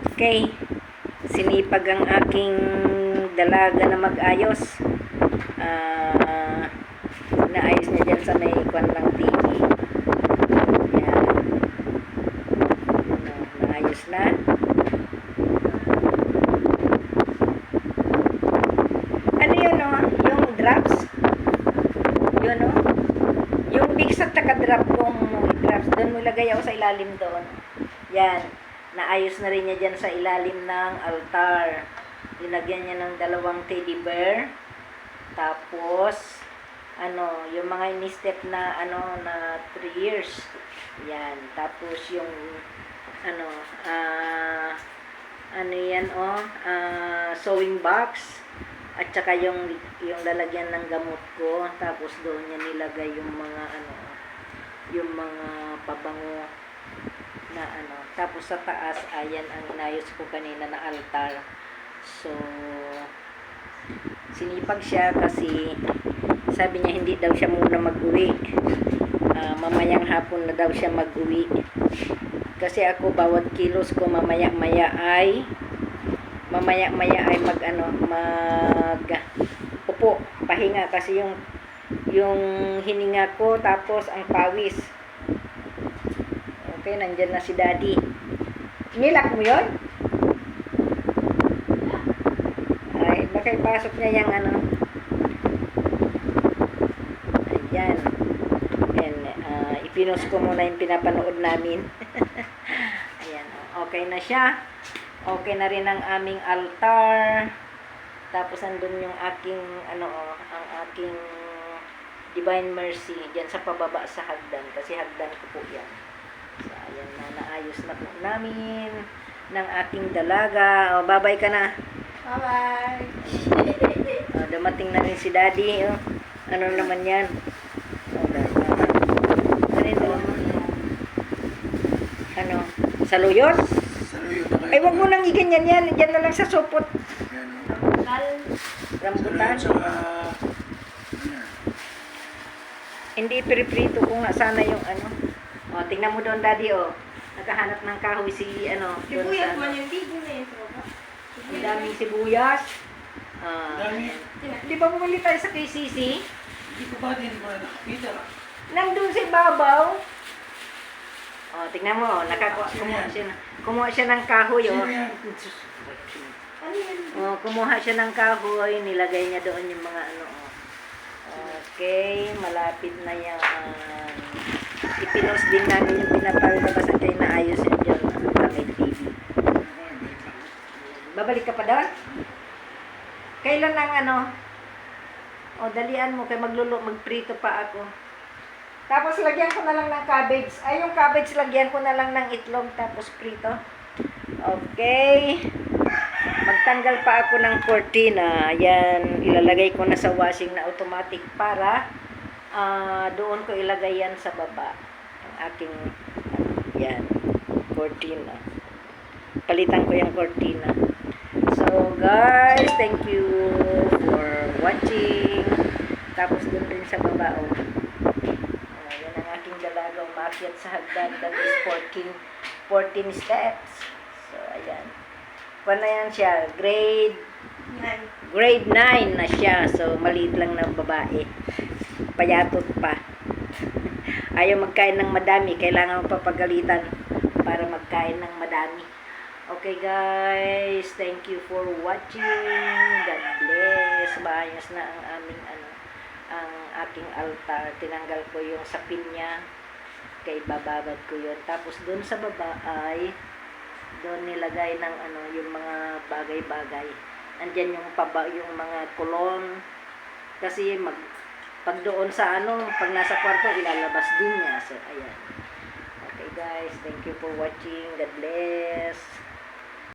Okay. Sinipag ang aking dalaga na mag-ayos. Naayos niya dyan sa may kwan ng TV. Yan. Naayos na. Ano yun, no? Yung drops? Yun, no? Yung bigs at saka drop kong drops, doon mo lagay ako sa ilalim doon. Yan. Naayos na rin niya dyan sa ilalim ng altar. Linagyan niya ng 2 teddy bear. Tapos, yung mga ini-step na, na 3 years. Yan. Tapos, yung, sewing box. At saka yung lalagyan ng gamot ko. Tapos, doon niya nilagay yung mga, yung mga pabango na tapos sa taas, ayan ang inayos ko kanina na altar. So, sinipag siya kasi sabi niya hindi daw siya muna mag-uwi. Mamayang hapon na daw siya mag-uwi. Kasi ako bawat kilos ko mamaya-maya ay upo, pahinga kasi yung hininga ko tapos ang pawis. Okay, nandyan na si Daddy. Nilak mo yun? Ay, baka ipasok niya yung Ayan. Ipinos ko muna yung pinapanood namin. Ayan, okay na siya. Okay na rin ang aming altar. Tapos andun yung aking, ang aking Divine Mercy. Diyan sa pababa sa hagdan. Kasi hagdan ko po yan. So, ayan na, naayos na po namin ng aking dalaga. Bye-bye ka na. Bye-bye. Dumating na rin si Daddy. Ano naman yan? Saluyot? Ay, wag mo nang iganyan yan. Diyan na lang sa supot. Rambutan. Hindi piriprito ko nga sana yung tingnan mo doon, Daddy, naghahanap ng kahoy si Sibuyas man yung tigil na ito. Ang daming sibuyas. Di ba bumili tayo sa KCC? Hindi ko ba din ba nakapita? Nandun si Babaw. Tingnan mo, kumuha siya ng kahoy. Ano yan? Kumuha siya ng kahoy, nilagay niya doon yung mga Okay, malapit na yan. Ipinos din namin yung pinapalabas kayo na ayos yun dyan sa may TV. Babalik ka pa doon? Kailan ang dalian mo kay magprito pa ako. Tapos lagyan ko na lang ng cabbage. Ay, yung cabbage lagyan ko na lang ng itlog tapos prito. Okay. Magtanggal pa ako ng cortina. Yan, ilalagay ko na sa washing na automatic para doon ko ilagay yan sa baba. Ang aking, yan, cortina. Palitan ko yung cortina. So, guys, thank you for watching. Tapos doon rin sa baba, yan ang aking dalaga umakyat sa hagdan. That is 14 steps. So, ayan. Paano yan siya? Grade 9 na siya. So, maliit lang na babae. Payatot pa. Ayaw magkain ng madami. Kailangan papagalitan para magkain ng madami. Okay, guys. Thank you for watching. God bless. Maayos na ang aming ang aking altar. Tinanggal ko yung sapin niya. Kay bababad ko yun. Tapos, dun sa baba ay doon nilagay ng yung mga bagay-bagay. Andiyan yung yung mga kulon. Kasi pag doon sa pag nasa kwarto ilalabas din niya. So ayan. Okay guys, thank you for watching. God bless.